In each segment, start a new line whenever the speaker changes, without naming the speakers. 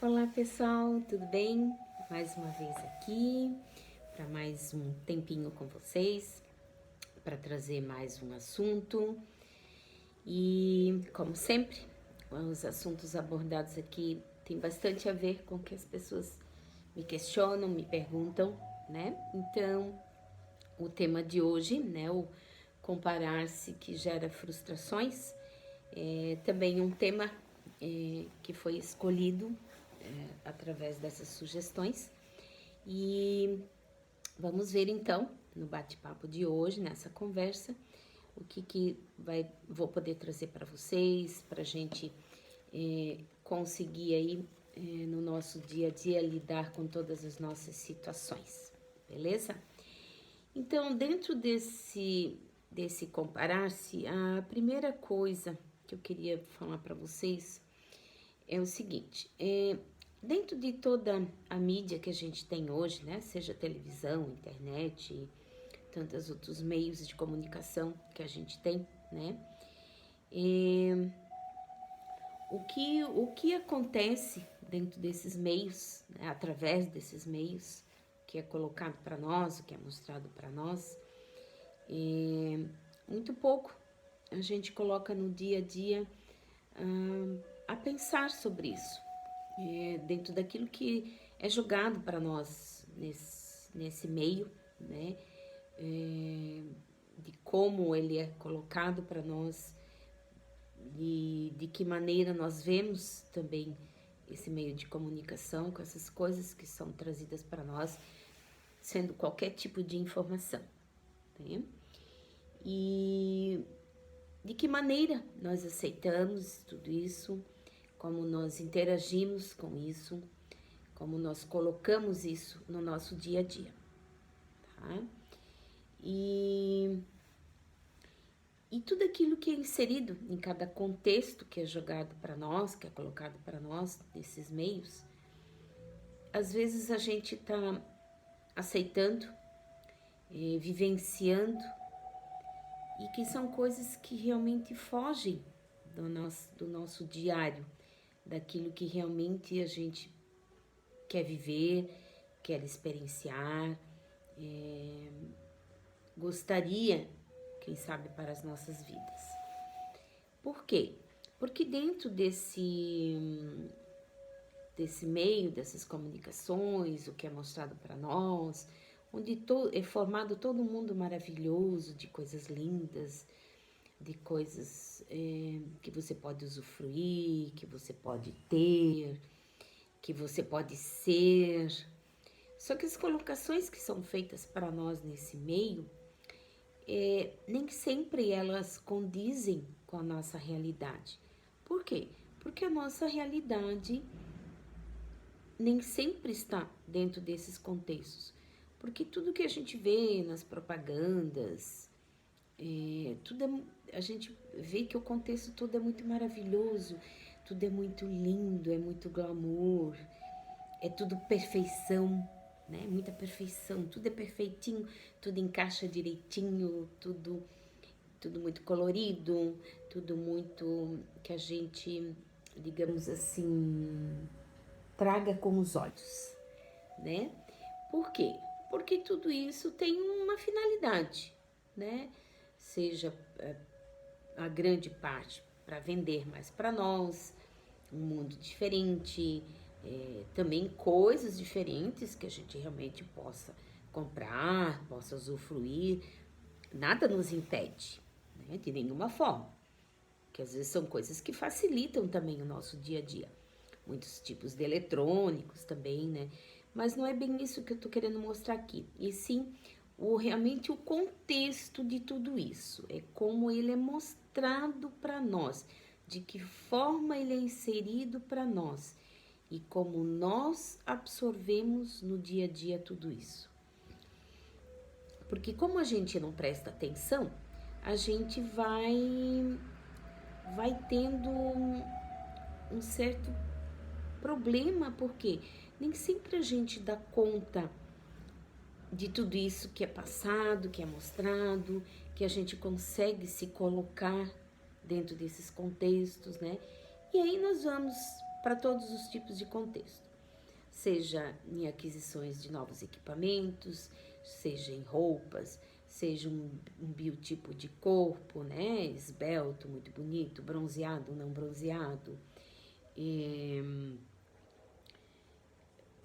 Olá pessoal, tudo bem? Mais uma vez aqui para mais um tempinho com vocês, para trazer mais um assunto. E como sempre, os assuntos abordados aqui têm bastante a ver com o que as pessoas me questionam, me perguntam, né? Então, o tema de hoje, né, o comparar-se que gera frustrações, é também um tema que foi escolhido através dessas sugestões. E vamos ver então, no bate-papo de hoje, nessa conversa, o que vou poder trazer para vocês, para a gente conseguir aí no nosso dia a dia lidar com todas as nossas situações, beleza? Então, dentro desse comparar-se, a primeira coisa que eu queria falar para vocês é o seguinte: dentro de toda a mídia que a gente tem hoje, né, seja televisão, internet e tantos outros meios de comunicação que a gente tem, né, o que acontece dentro desses meios, né, através desses meios, que é colocado para nós, o que é mostrado para nós, muito pouco a gente coloca no dia a dia a pensar sobre isso, dentro daquilo que é jogado para nós nesse meio, né? De como ele é colocado para nós e de que maneira nós vemos também esse meio de comunicação com essas coisas que são trazidas para nós, sendo qualquer tipo de informação, né? E de que maneira nós aceitamos tudo isso, como nós interagimos com isso, como nós colocamos isso no nosso dia a dia, tá? E tudo aquilo que é inserido em cada contexto que é jogado para nós, que é colocado para nós nesses meios, às vezes a gente está aceitando, vivenciando, e que são coisas que realmente fogem do nosso diário, daquilo que realmente a gente quer viver, quer experienciar, gostaria, quem sabe, para as nossas vidas. Por quê? Porque dentro desse meio, dessas comunicações, o que é mostrado para nós, onde é formado todo um mundo maravilhoso de coisas lindas, de coisas que você pode usufruir, que você pode ter, que você pode ser. Só que as colocações que são feitas para nós nesse meio, nem sempre elas condizem com a nossa realidade. Por quê? Porque a nossa realidade nem sempre está dentro desses contextos. Porque tudo que a gente vê nas propagandas, a gente vê que o contexto todo é muito maravilhoso, tudo é muito lindo, é muito glamour, é tudo perfeição, né? Muita perfeição, tudo é perfeitinho, tudo encaixa direitinho, tudo muito colorido, tudo muito que a gente, digamos assim, traga com os olhos, né? Por quê? Porque tudo isso tem uma finalidade, né? Seja a grande parte para vender mais para nós, um mundo diferente, também coisas diferentes que a gente realmente possa comprar, possa usufruir. Nada nos impede, né? De nenhuma forma. Que às vezes são coisas que facilitam também o nosso dia a dia. Muitos tipos de eletrônicos também, né? Mas não é bem isso que eu tô querendo mostrar aqui. E sim, realmente o contexto de tudo isso. É como ele é mostrado para nós, de que forma ele é inserido para nós e como nós absorvemos no dia a dia tudo isso. Porque como a gente não presta atenção, a gente vai tendo um certo problema, porque nem sempre a gente dá conta de tudo isso que é passado, que é mostrado, que a gente consegue se colocar dentro desses contextos, né? E aí nós vamos para todos os tipos de contexto, seja em aquisições de novos equipamentos, seja em roupas, seja um biotipo de corpo, né, esbelto, muito bonito, bronzeado, não bronzeado,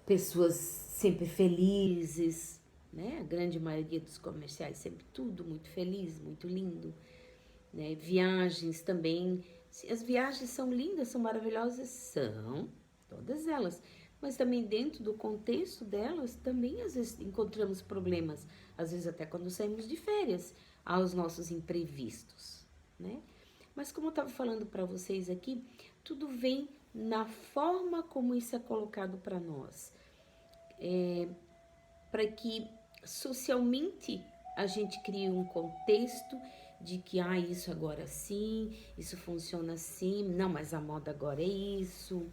pessoas sempre felizes, né, a grande maioria dos comerciais sempre tudo muito feliz, muito lindo, né, viagens também, as viagens são lindas, são maravilhosas, são, todas elas, mas também dentro do contexto delas, também às vezes encontramos problemas, às vezes até quando saímos de férias, há os nossos imprevistos, né? Mas como eu estava falando para vocês aqui, tudo vem na forma como isso é colocado para nós, para que socialmente a gente crie um contexto de que isso agora sim, isso funciona assim, não, mas a moda agora é isso,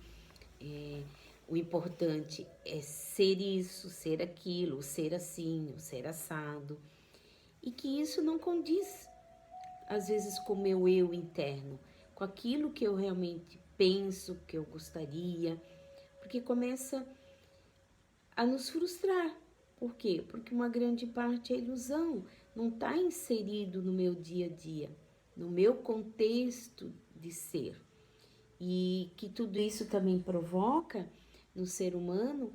o importante é ser isso, ser aquilo, ser assim, ser assado, e que isso não condiz, às vezes, com o meu eu interno, com aquilo que eu realmente penso, que eu gostaria, porque começa a nos frustrar. Por quê? Porque uma grande parte é ilusão, não está inserido no meu dia a dia, no meu contexto de ser. E que tudo isso também provoca no ser humano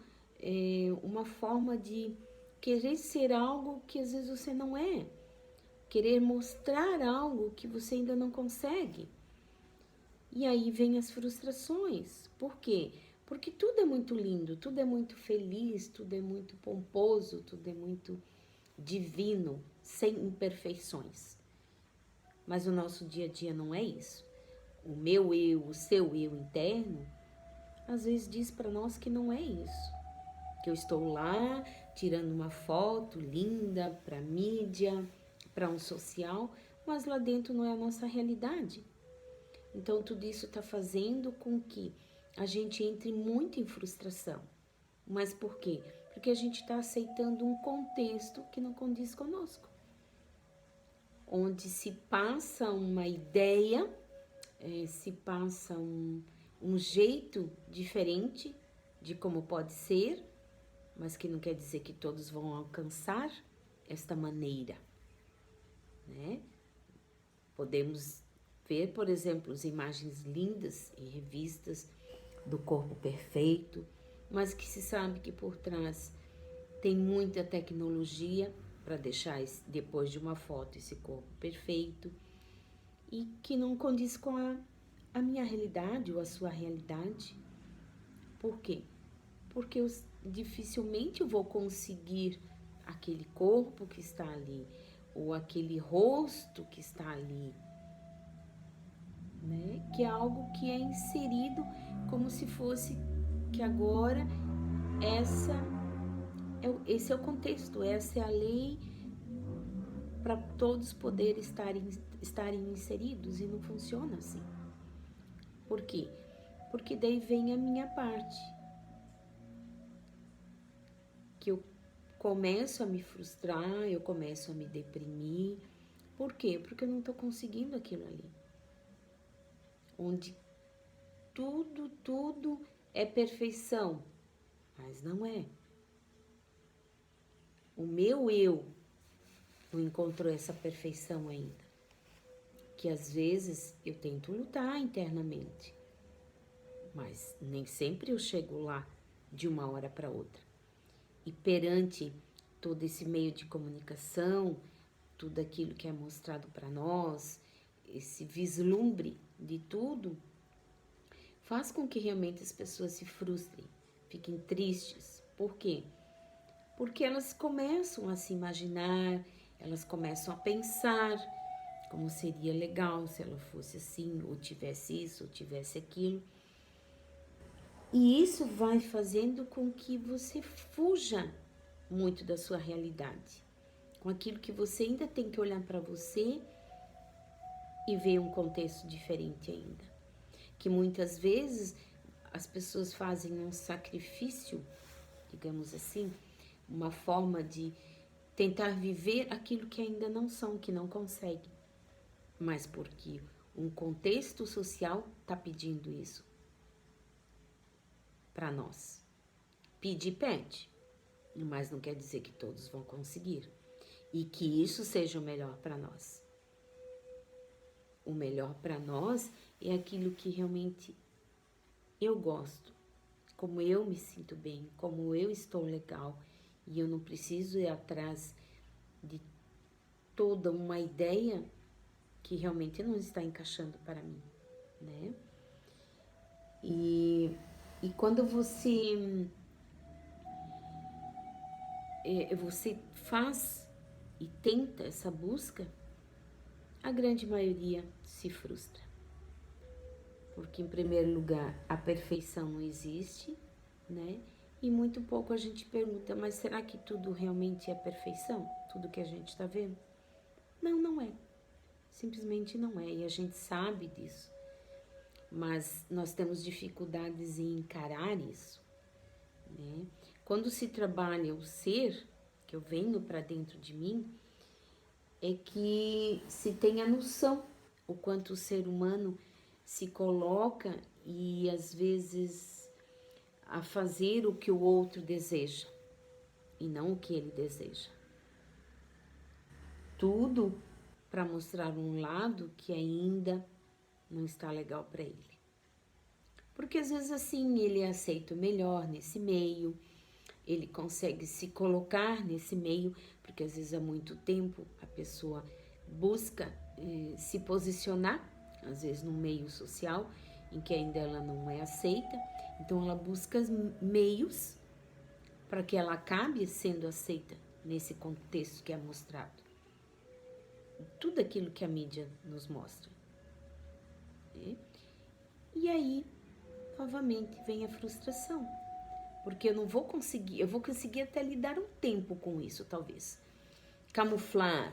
uma forma de querer ser algo que às vezes você não é, querer mostrar algo que você ainda não consegue. E aí vem as frustrações. Por quê? Porque tudo é muito lindo, tudo é muito feliz, tudo é muito pomposo, tudo é muito divino, sem imperfeições. Mas o nosso dia a dia não é isso. O meu eu, o seu eu interno, às vezes diz para nós que não é isso. Que eu estou lá tirando uma foto linda para mídia, para um social, mas lá dentro não é a nossa realidade. Então tudo isso está fazendo com que a gente entre muito em frustração. Mas por quê? Porque a gente está aceitando um contexto que não condiz conosco. Onde se passa uma ideia, se passa um jeito diferente de como pode ser, mas que não quer dizer que todos vão alcançar esta maneira, né? Podemos ver, por exemplo, as imagens lindas em revistas do corpo perfeito, mas que se sabe que por trás tem muita tecnologia para deixar depois de uma foto esse corpo perfeito e que não condiz com a minha realidade ou a sua realidade. Por quê? Porque dificilmente eu vou conseguir aquele corpo que está ali ou aquele rosto que está ali, né? Que é algo que é inserido como se fosse que agora esse é o contexto, essa é a lei para todos poderem estarem inseridos e não funciona assim. Por quê? Porque daí vem a minha parte, que eu começo a me frustrar, eu começo a me deprimir. Por quê? Porque eu não estou conseguindo aquilo ali. Onde tudo é perfeição, mas não é. O meu eu não encontrou essa perfeição ainda. Que às vezes eu tento lutar internamente, mas nem sempre eu chego lá de uma hora para outra. E perante todo esse meio de comunicação, tudo aquilo que é mostrado para nós, esse vislumbre de tudo, faz com que realmente as pessoas se frustrem, fiquem tristes. Por quê? Porque elas começam a se imaginar, elas começam a pensar como seria legal se ela fosse assim, ou tivesse isso, ou tivesse aquilo. E isso vai fazendo com que você fuja muito da sua realidade, com aquilo que você ainda tem que olhar para você e ver um contexto diferente ainda. Que muitas vezes as pessoas fazem um sacrifício, digamos assim, uma forma de tentar viver aquilo que ainda não são, que não conseguem, mas porque um contexto social está pedindo isso. para nós. Pedir, pede, mas não quer dizer que todos vão conseguir e que isso seja o melhor para nós. O melhor para nós é aquilo que realmente eu gosto, como eu me sinto bem, como eu estou legal, e eu não preciso ir atrás de toda uma ideia que realmente não está encaixando para mim, né? E quando você faz e tenta essa busca, a grande maioria se frustra. Porque, em primeiro lugar, a perfeição não existe, né? E muito pouco a gente pergunta, mas será que tudo realmente é perfeição? Tudo que a gente está vendo? Não, não é. Simplesmente não é. E a gente sabe disso. Mas nós temos dificuldades em encarar isso, né? Quando se trabalha o ser, que eu venho para dentro de mim, é que se tem a noção o quanto o ser humano se coloca e às vezes a fazer o que o outro deseja e não o que ele deseja. Tudo para mostrar um lado que ainda não está legal para ele. Porque às vezes assim ele é aceito melhor nesse meio, ele consegue se colocar nesse meio, porque às vezes há muito tempo a pessoa busca se posicionar, às vezes no meio social, em que ainda ela não é aceita, então ela busca meios para que ela acabe sendo aceita nesse contexto que é mostrado. Tudo aquilo que a mídia nos mostra. Né? E aí, novamente, vem a frustração. Porque eu vou conseguir até lidar um tempo com isso, talvez. Camuflar,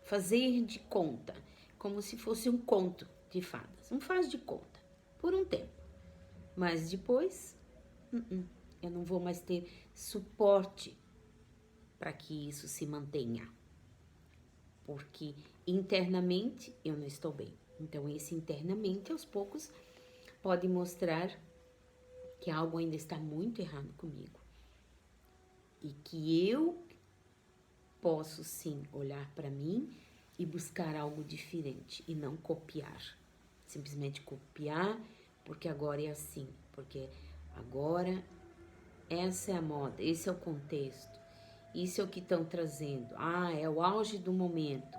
fazer de conta, como se fosse um conto de fadas. Um faz de conta, por um tempo. Mas depois, eu não vou mais ter suporte para que isso se mantenha. Porque internamente eu não estou bem. Então, esse internamente, aos poucos, pode mostrar que algo ainda está muito errado comigo. E que eu posso sim olhar para mim e buscar algo diferente e não copiar. Simplesmente copiar porque agora é assim, porque agora essa é a moda, esse é o contexto, isso é o que estão trazendo. É o auge do momento.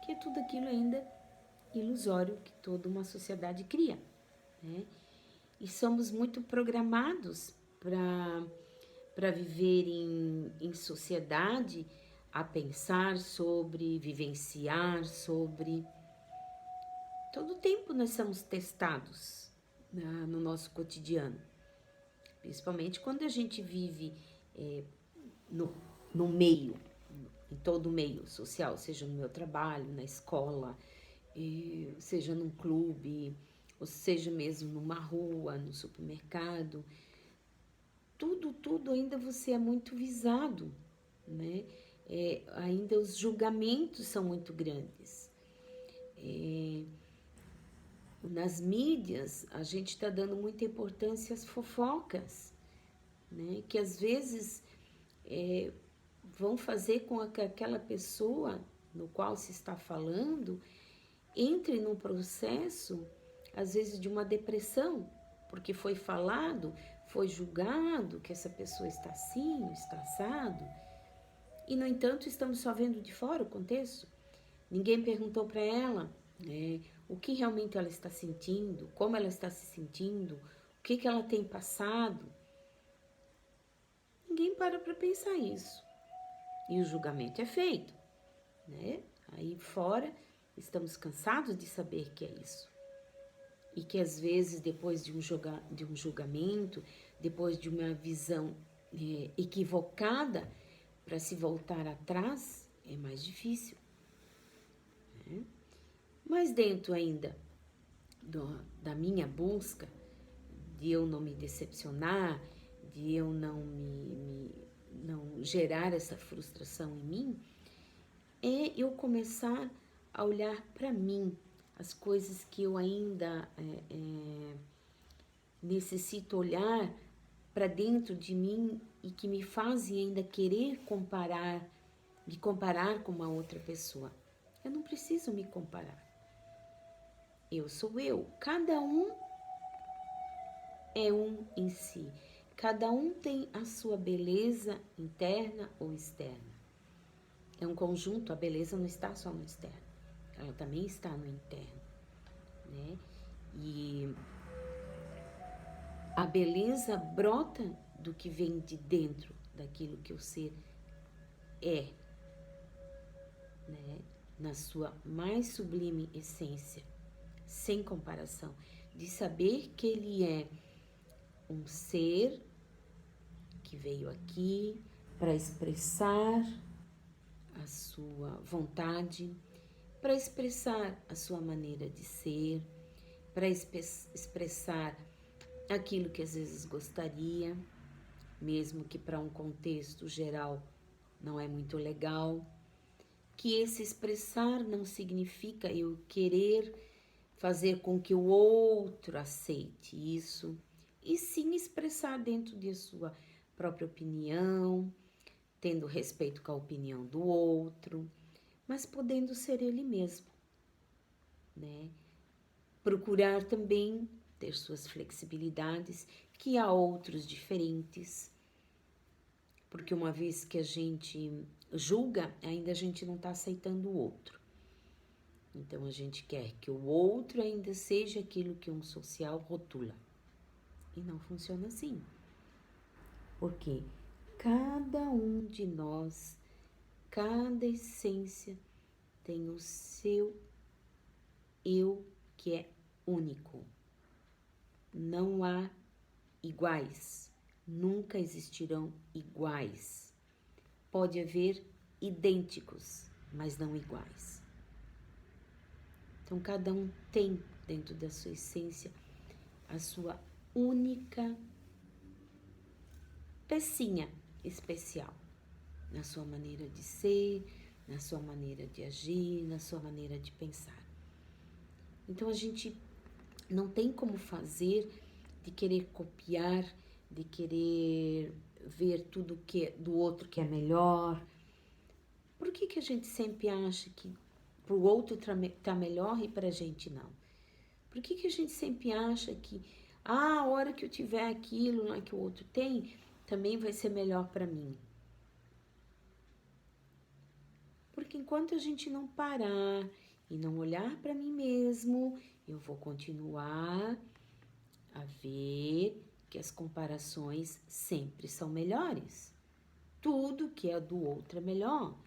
Que é tudo aquilo ainda ilusório que toda uma sociedade cria, né? E somos muito programados para viver em sociedade, a pensar sobre, vivenciar sobre. Todo tempo nós somos testados, né, no nosso cotidiano, principalmente quando a gente vive no meio, em todo o meio social, seja no meu trabalho, na escola, seja num clube, ou seja mesmo numa rua, no supermercado. Tudo ainda você é muito visado, né? Ainda os julgamentos são muito grandes. Nas mídias, a gente está dando muita importância às fofocas, né? Que às vezes vão fazer com que aquela pessoa no qual se está falando entre num processo, às vezes, de uma depressão, porque foi falado, foi julgado que essa pessoa está assim, está assado, e, no entanto, estamos só vendo de fora o contexto. Ninguém perguntou para ela, né, o que realmente ela está sentindo, como ela está se sentindo, o que ela tem passado. Ninguém para pensar isso. E o julgamento é feito, né? Aí fora, estamos cansados de saber que é isso. E que às vezes, depois de um julgamento, depois de uma visão equivocada, para se voltar atrás, é mais difícil. Né? Mas dentro ainda da minha busca, de eu não me decepcionar, de eu não não gerar essa frustração em mim, é eu começar a olhar para mim, as coisas que eu ainda necessito olhar para dentro de mim e que me fazem ainda querer me comparar com uma outra pessoa. Eu não preciso me comparar. Eu sou eu. Cada um é um em si. Cada um tem a sua beleza interna ou externa. É um conjunto, a beleza não está só no externo, ela também está no interno, né? E a beleza brota do que vem de dentro, daquilo que o ser é, né? Na sua mais sublime essência, sem comparação, de saber que ele é um ser que veio aqui para expressar a sua vontade, para expressar a sua maneira de ser, para expressar aquilo que às vezes gostaria, mesmo que para um contexto geral não é muito legal, que esse expressar não significa eu querer fazer com que o outro aceite isso, e sim expressar dentro de sua própria opinião, tendo respeito com a opinião do outro, mas podendo ser ele mesmo, né? Procurar também ter suas flexibilidades, que há outros diferentes, porque uma vez que a gente julga, ainda a gente não está aceitando o outro. Então a gente quer que o outro ainda seja aquilo que um social rotula. E não funciona assim. Porque cada um de nós, cada essência tem o seu eu que é único. Não há iguais, nunca existirão iguais. Pode haver idênticos, mas não iguais. Então, cada um tem dentro da sua essência a sua única pecinha especial na sua maneira de ser, na sua maneira de agir, na sua maneira de pensar. Então, a gente não tem como fazer de querer copiar, de querer ver tudo que do outro que é melhor. Por que a gente sempre acha que para o outro tá melhor e para a gente não? Por que a gente sempre acha que a hora que eu tiver aquilo lá que o outro tem, também vai ser melhor para mim? Porque enquanto a gente não parar e não olhar para mim mesmo, eu vou continuar a ver que as comparações sempre são melhores. Tudo que é do outro é melhor.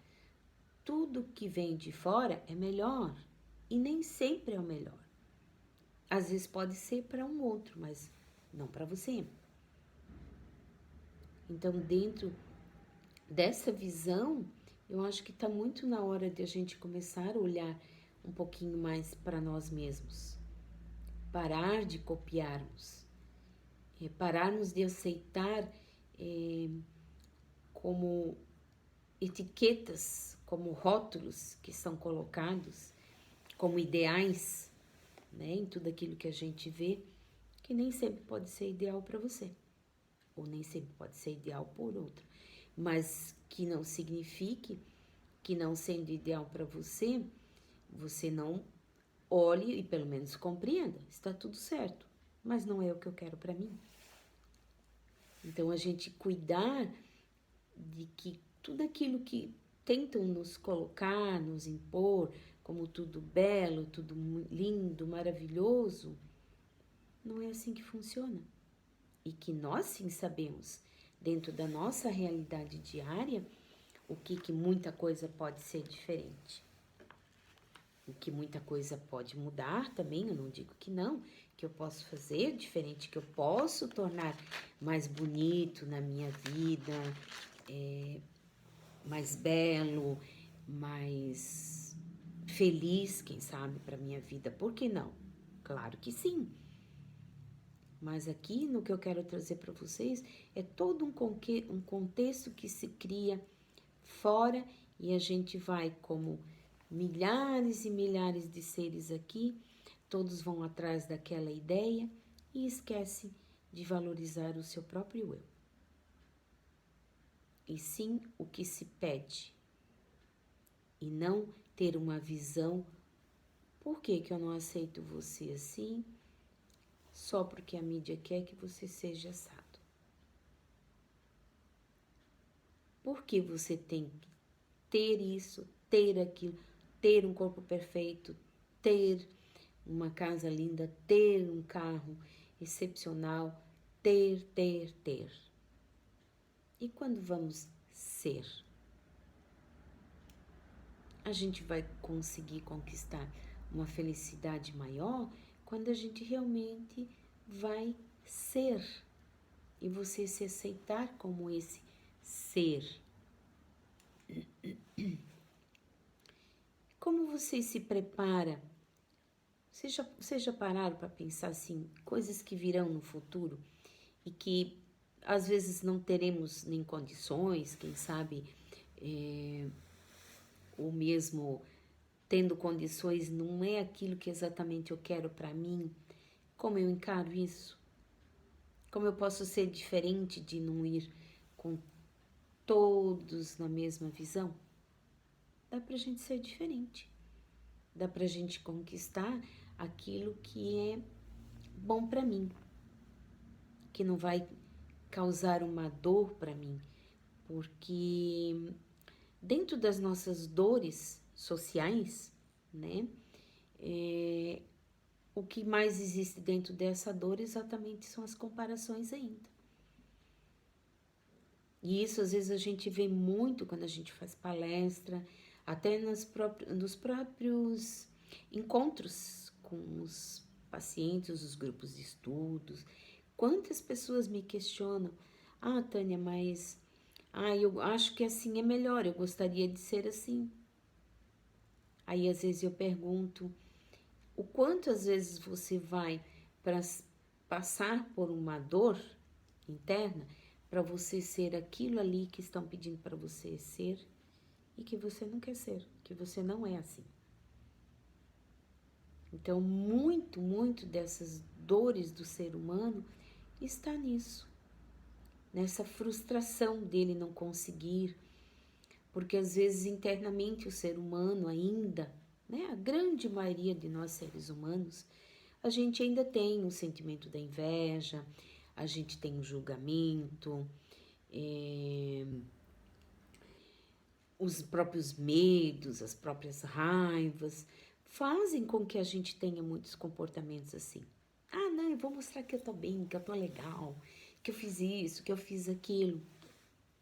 Tudo que vem de fora é melhor. E nem sempre é o melhor. Às vezes pode ser para um outro, mas não para você. Então, dentro dessa visão, eu acho que está muito na hora de a gente começar a olhar um pouquinho mais para nós mesmos. Parar de copiarmos. Pararmos de aceitar como etiquetas, como rótulos que são colocados, como ideais, né, em tudo aquilo que a gente vê, que nem sempre pode ser ideal para você, ou nem sempre pode ser ideal por outro, mas que não signifique que não sendo ideal para você, você não olhe e pelo menos compreenda, está tudo certo, mas não é o que eu quero para mim. Então a gente cuidar de que tudo aquilo que tentam nos colocar, nos impor, como tudo belo, tudo lindo, maravilhoso, não é assim que funciona. E que nós sim sabemos, dentro da nossa realidade diária, o que muita coisa pode ser diferente. O que muita coisa pode mudar também, eu não digo que não, que eu posso fazer diferente, que eu posso tornar mais bonito na minha vida, mais belo, mais feliz, quem sabe, para minha vida. Por que não? Claro que sim. Mas aqui no que eu quero trazer para vocês é todo um contexto que se cria fora e a gente vai como milhares e milhares de seres aqui, todos vão atrás daquela ideia e esquece de valorizar o seu próprio eu. E sim o que se pede. E não ter uma visão, por que que eu não aceito você assim? Só porque a mídia quer que você seja assado. Por que você tem que ter isso, ter aquilo, ter um corpo perfeito, ter uma casa linda, ter um carro excepcional, ter. E quando vamos ser? A gente vai conseguir conquistar uma felicidade maior quando a gente realmente vai ser e você se aceitar como esse ser. Como você se prepara? Vocês já pararam para pensar assim, coisas que virão no futuro e que às vezes não teremos nem condições, quem sabe, ou mesmo tendo condições, não é aquilo que exatamente eu quero para mim. Como eu encaro isso? Como eu posso ser diferente de não ir com todos na mesma visão? Dá pra gente ser diferente. Dá pra gente conquistar aquilo que é bom para mim, que não vai causar uma dor para mim, porque dentro das nossas dores sociais, né, o que mais existe dentro dessa dor exatamente são as comparações ainda. E isso às vezes a gente vê muito quando a gente faz palestra, até nos próprios encontros com os pacientes, os grupos de estudos. Quantas pessoas me questionam: ah, Tânia, mas eu acho que assim é melhor, eu gostaria de ser assim. Aí às vezes eu pergunto: o quanto às vezes você vai para passar por uma dor interna para você ser aquilo ali que estão pedindo para você ser e que você não quer ser, que você não é assim. Então, muito dessas dores do ser humano está nisso, nessa frustração dele não conseguir, porque às vezes internamente o ser humano ainda, né, a grande maioria de nós seres humanos, a gente ainda tem o sentimento da inveja, a gente tem o julgamento, os próprios medos, as próprias raivas, fazem com que a gente tenha muitos comportamentos assim. Ah, não, eu vou mostrar que eu tô bem, que eu tô legal, que eu fiz isso, que eu fiz aquilo.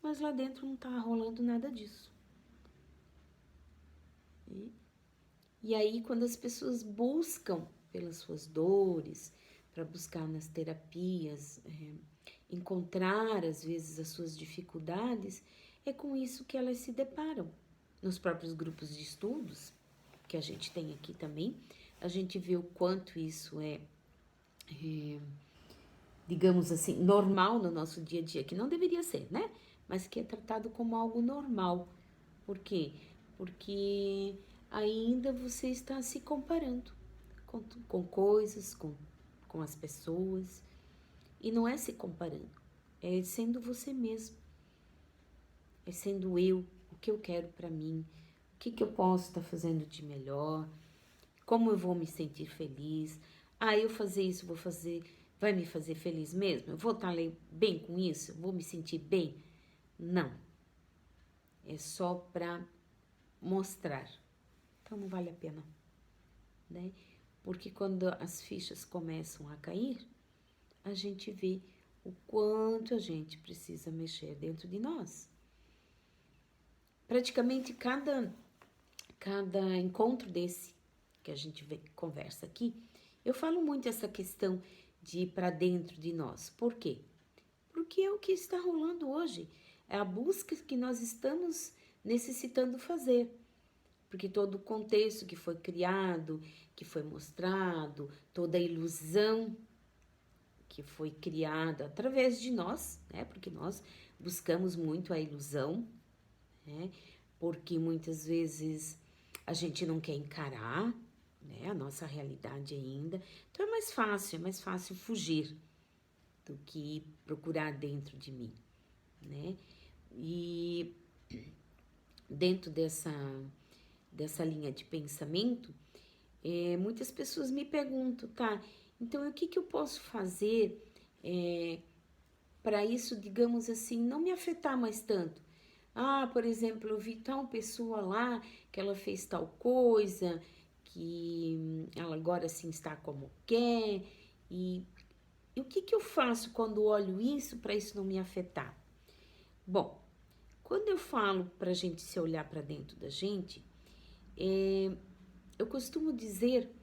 Mas lá dentro não tá rolando nada disso. E aí, quando as pessoas buscam pelas suas dores, para buscar nas terapias, encontrar às vezes as suas dificuldades, é com isso que elas se deparam. Nos próprios grupos de estudos, que a gente tem aqui também, a gente vê o quanto isso é, digamos assim, normal no nosso dia a dia, que não deveria ser, né? Mas que é tratado como algo normal. Por quê? Porque ainda você está se comparando com coisas, com as pessoas. E não é se comparando, é sendo você mesmo. É sendo eu, o que eu quero para mim, o que eu posso estar fazendo de melhor, como eu vou me sentir feliz. Ah, eu fazer isso, vai me fazer feliz mesmo? Eu vou estar bem com isso? Vou me sentir bem? Não. É só para mostrar. Então não vale a pena, né? Porque quando as fichas começam a cair, a gente vê o quanto a gente precisa mexer dentro de nós. Praticamente cada encontro desse que a gente conversa aqui, eu falo muito essa questão de ir para dentro de nós. Por quê? Porque é o que está rolando hoje. É a busca que nós estamos necessitando fazer. Porque todo o contexto que foi criado, que foi mostrado, toda a ilusão que foi criada através de nós, né? Porque nós buscamos muito a ilusão, né? Porque muitas vezes a gente não quer encarar, né, a nossa realidade ainda. Então é mais fácil fugir, do que procurar dentro de mim, né? E dentro dessa linha de pensamento, muitas pessoas me perguntam, tá, então o que eu posso fazer para isso, digamos assim, não me afetar mais tanto? Ah, por exemplo, eu vi tal pessoa lá que ela fez tal coisa, que ela agora sim está como quer, e o que eu faço quando olho isso para isso não me afetar? Bom, quando eu falo para a gente se olhar para dentro da gente, eu costumo dizer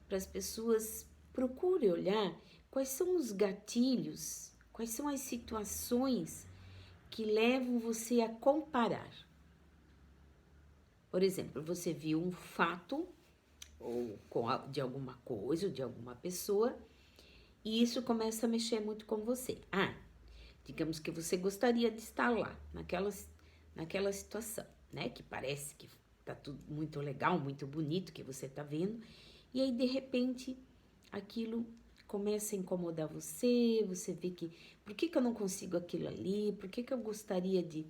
para as pessoas: procure olhar quais são os gatilhos, quais são as situações que levam você a comparar. Por exemplo, você viu um fato ou de alguma coisa ou de alguma pessoa e isso começa a mexer muito com você. Digamos que você gostaria de estar lá, naquela situação, né? Que parece que tá tudo muito legal, muito bonito que você tá vendo, e aí de repente aquilo começa a incomodar você, você vê que por que eu não consigo aquilo ali, por que eu gostaria de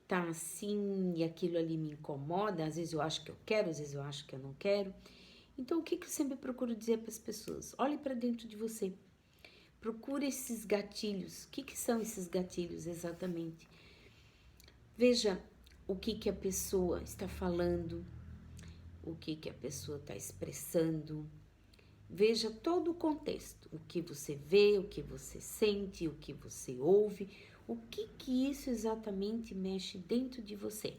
estar assim e aquilo ali me incomoda, às vezes eu acho que eu quero, às vezes eu acho que eu não quero. Então o que eu sempre procuro dizer para as pessoas? Olhe para dentro de você. Procure esses gatilhos. O que são esses gatilhos exatamente? Veja o que a pessoa está falando, o que a pessoa está expressando. Veja todo o contexto, o que você vê, o que você sente, o que você ouve, o que isso exatamente mexe dentro de você.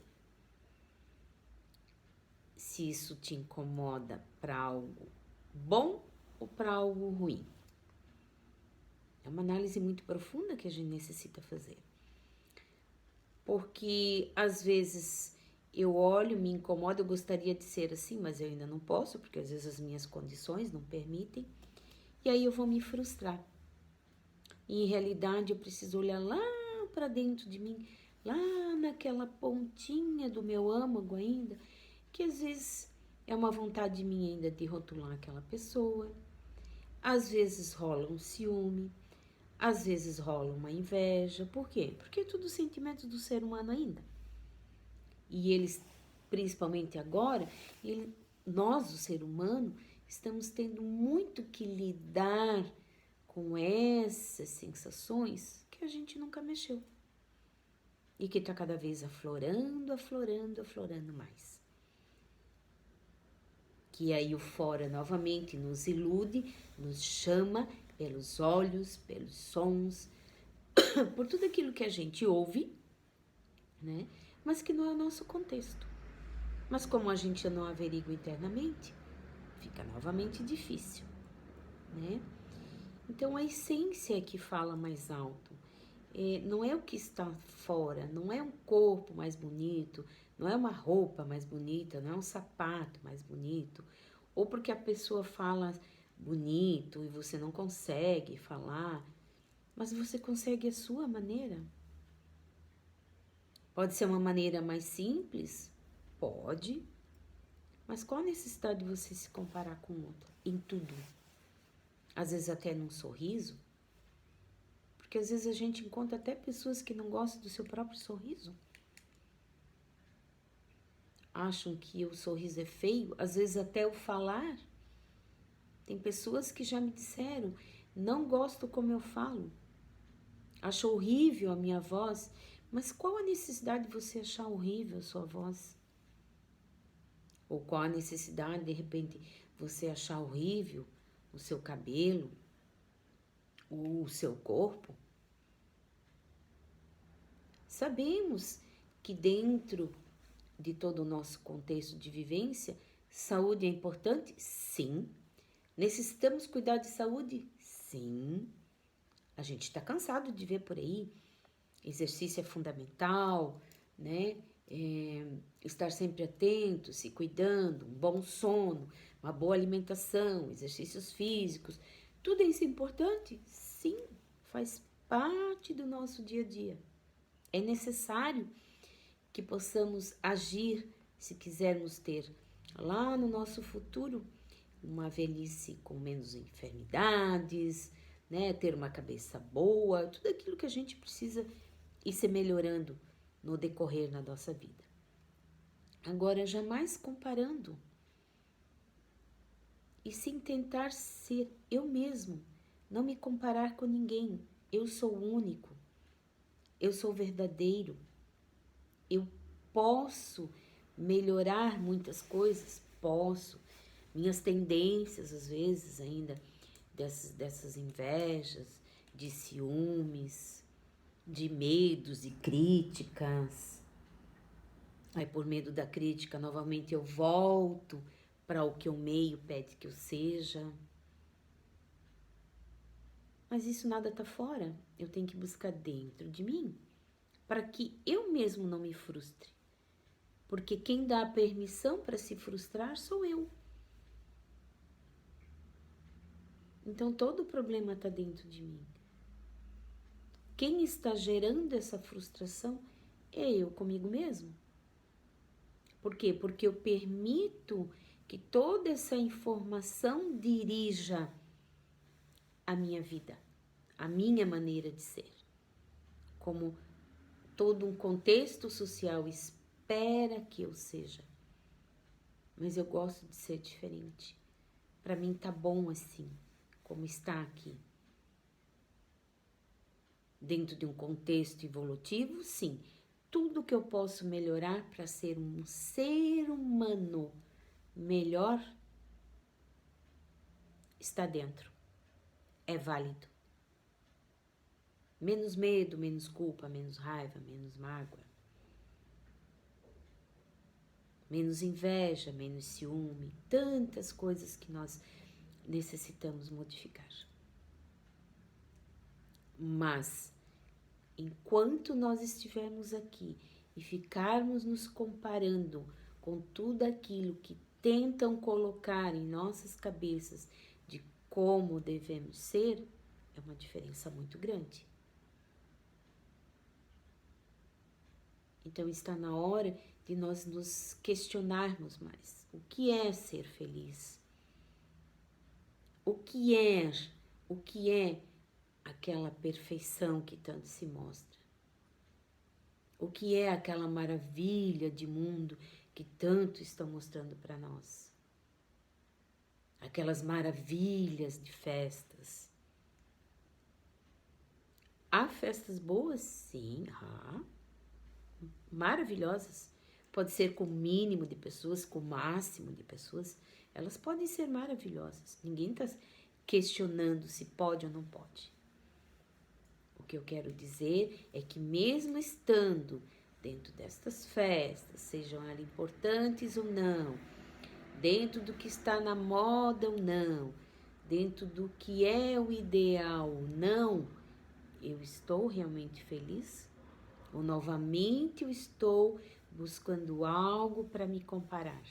Se isso te incomoda para algo bom ou para algo ruim. É uma análise muito profunda que a gente necessita fazer. Porque às vezes eu olho, me incomoda, eu gostaria de ser assim, mas eu ainda não posso, porque às vezes as minhas condições não permitem, e aí eu vou me frustrar. E em realidade eu preciso olhar lá para dentro de mim, lá naquela pontinha do meu âmago ainda, que às vezes é uma vontade minha ainda de rotular aquela pessoa, às vezes rola um ciúme, às vezes rola uma inveja. Por quê? Porque é tudo sentimento do ser humano ainda. E eles, principalmente agora, nós, o ser humano, estamos tendo muito que lidar com essas sensações que a gente nunca mexeu. E que está cada vez aflorando, aflorando, aflorando mais. Que aí o fora novamente nos ilude, nos chama pelos olhos, pelos sons, por tudo aquilo que a gente ouve, né? Mas que não é o nosso contexto. Mas como a gente não averigua internamente, fica novamente difícil, né? Então a essência é que fala mais alto. Não é o que está fora, não é um corpo mais bonito, não é uma roupa mais bonita, não é um sapato mais bonito, ou porque a pessoa fala bonito e você não consegue falar, mas você consegue a sua maneira. Pode ser uma maneira mais simples? Pode. Mas qual a necessidade de você se comparar com o outro? Em tudo. Às vezes até num sorriso. Porque às vezes a gente encontra até pessoas que não gostam do seu próprio sorriso. Acham que o sorriso é feio. Às vezes até o falar. Tem pessoas que já me disseram, não gosto como eu falo. Acho horrível a minha voz. Mas qual a necessidade de você achar horrível a sua voz? Ou qual a necessidade, de repente, você achar horrível o seu cabelo, o seu corpo? Sabemos que dentro de todo o nosso contexto de vivência, saúde é importante? Sim. Necessitamos cuidar de saúde? Sim. A gente está cansado de ver por aí. Exercício é fundamental, né? Estar sempre atento, se cuidando, um bom sono, uma boa alimentação, exercícios físicos, tudo isso é importante? Sim, faz parte do nosso dia a dia. É necessário que possamos agir se quisermos ter lá no nosso futuro uma velhice com menos enfermidades, né? Ter uma cabeça boa, tudo aquilo que a gente precisa ir se melhorando no decorrer na nossa vida. Agora, jamais comparando e sim tentar ser eu mesmo, não me comparar com ninguém. Eu sou único, eu sou verdadeiro, eu posso melhorar muitas coisas, posso. Minhas tendências, às vezes, ainda, dessas invejas, de ciúmes, de medos e críticas. Aí, por medo da crítica, novamente eu volto para o que o meio pede que eu seja. Mas isso nada está fora. Eu tenho que buscar dentro de mim para que eu mesmo não me frustre. Porque quem dá a permissão para se frustrar sou eu. Então todo o problema está dentro de mim. Quem está gerando essa frustração é eu comigo mesmo. Por quê? Porque eu permito que toda essa informação dirija a minha vida, a minha maneira de ser. Como todo um contexto social espera que eu seja. Mas eu gosto de ser diferente. Para mim tá bom assim, como está aqui. Dentro de um contexto evolutivo, sim. Tudo que eu posso melhorar para ser um ser humano melhor está dentro. É válido. Menos medo, menos culpa, menos raiva, menos mágoa. Menos inveja, menos ciúme. Tantas coisas que nós necessitamos modificar. Mas, enquanto nós estivermos aqui e ficarmos nos comparando com tudo aquilo que tentam colocar em nossas cabeças de como devemos ser, é uma diferença muito grande. Então está na hora de nós nos questionarmos mais. O que é ser feliz? O que é aquela perfeição que tanto se mostra? O que é aquela maravilha de mundo que tanto estão mostrando para nós? Aquelas maravilhas de festas. Há festas boas? Sim, maravilhosas. Pode ser com o mínimo de pessoas, com o máximo de pessoas. Elas podem ser maravilhosas. Ninguém está questionando se pode ou não pode. O que eu quero dizer é que mesmo estando dentro destas festas, sejam elas importantes ou não, dentro do que está na moda ou não, dentro do que é o ideal ou não, eu estou realmente feliz? Ou novamente eu estou buscando algo para me comparar?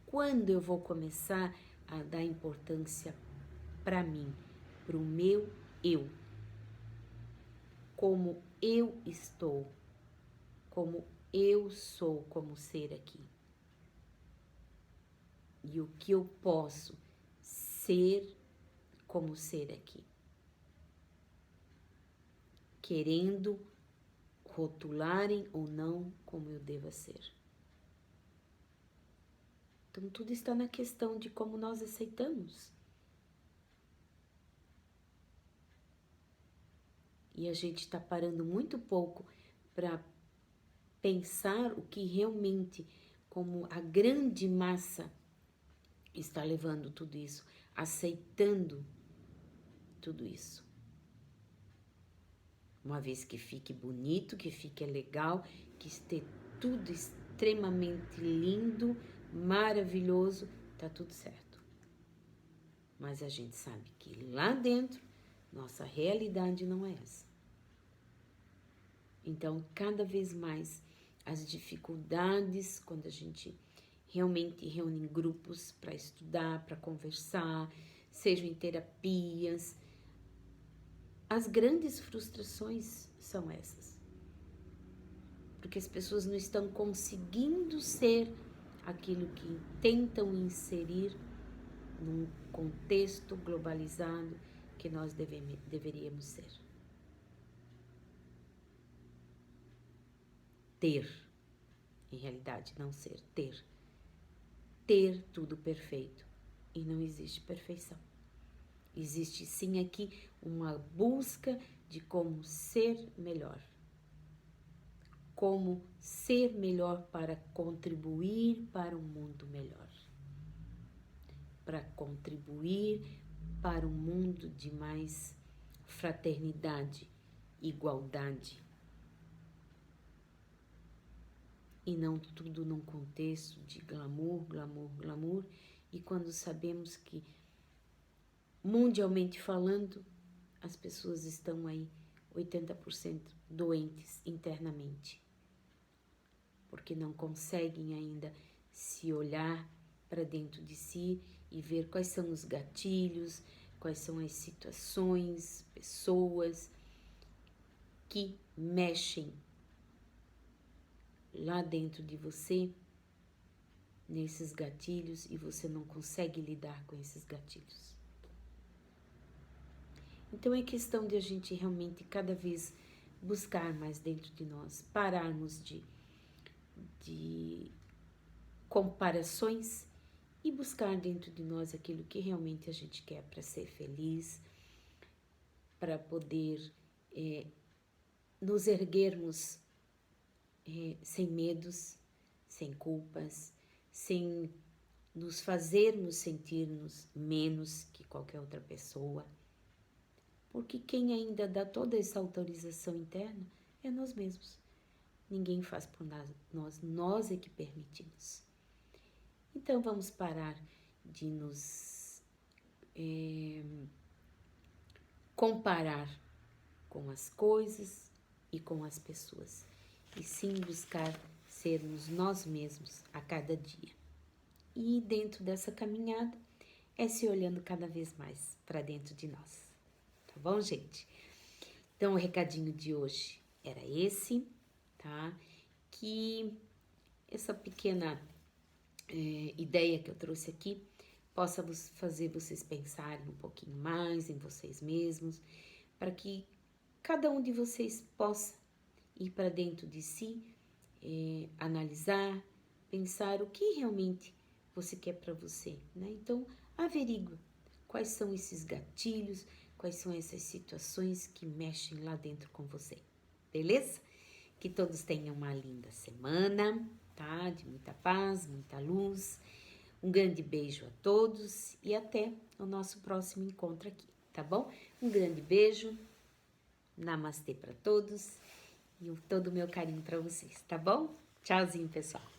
Quando eu vou começar a dar importância para mim, para o meu eu? Como eu estou, como eu sou como ser aqui. E o que eu posso ser como ser aqui. Querendo rotularem ou não como eu deva ser. Então tudo está na questão de como nós aceitamos. E a gente está parando muito pouco para pensar o que realmente, como a grande massa está levando tudo isso, aceitando tudo isso. Uma vez que fique bonito, que fique legal, que esteja tudo extremamente lindo, maravilhoso, tá tudo certo. Mas a gente sabe que lá dentro, nossa realidade não é essa. Então, cada vez mais, as dificuldades, quando a gente realmente reúne em grupos para estudar, para conversar, sejam em terapias, as grandes frustrações são essas. Porque as pessoas não estão conseguindo ser aquilo que tentam inserir num contexto globalizado que nós deveríamos ser. Ter, em realidade, não ser, ter. Ter tudo perfeito. E não existe perfeição. Existe sim aqui uma busca de como ser melhor. Como ser melhor para contribuir para um mundo melhor. Para contribuir para um mundo de mais fraternidade, igualdade. E não tudo num contexto de glamour, glamour, glamour. E quando sabemos que, mundialmente falando, as pessoas estão aí 80% doentes internamente. Porque não conseguem ainda se olhar para dentro de si e ver quais são os gatilhos, quais são as situações, pessoas que mexem lá dentro de você, nesses gatilhos, e você não consegue lidar com esses gatilhos. Então é questão de a gente realmente cada vez buscar mais dentro de nós, pararmos de comparações e buscar dentro de nós aquilo que realmente a gente quer para ser feliz, para poder nos erguermos sem medos, sem culpas, sem nos fazermos sentirmos menos que qualquer outra pessoa. Porque quem ainda dá toda essa autorização interna é nós mesmos. Ninguém faz por nós é que permitimos. Então vamos parar de nos comparar com as coisas e com as pessoas, e sim buscar sermos nós mesmos a cada dia. E dentro dessa caminhada é se olhando cada vez mais para dentro de nós. Tá bom, gente? Então o recadinho de hoje era esse, tá? Que essa pequena ideia que eu trouxe aqui possa fazer vocês pensarem um pouquinho mais em vocês mesmos, para que cada um de vocês possa ir para dentro de si, analisar, pensar o que realmente você quer para você, né? Então, averigua quais são esses gatilhos, quais são essas situações que mexem lá dentro com você, beleza? Que todos tenham uma linda semana, tá? De muita paz, muita luz. Um grande beijo a todos e até o nosso próximo encontro aqui, tá bom? Um grande beijo, namastê para todos e todo o meu carinho para vocês, tá bom? Tchauzinho, pessoal!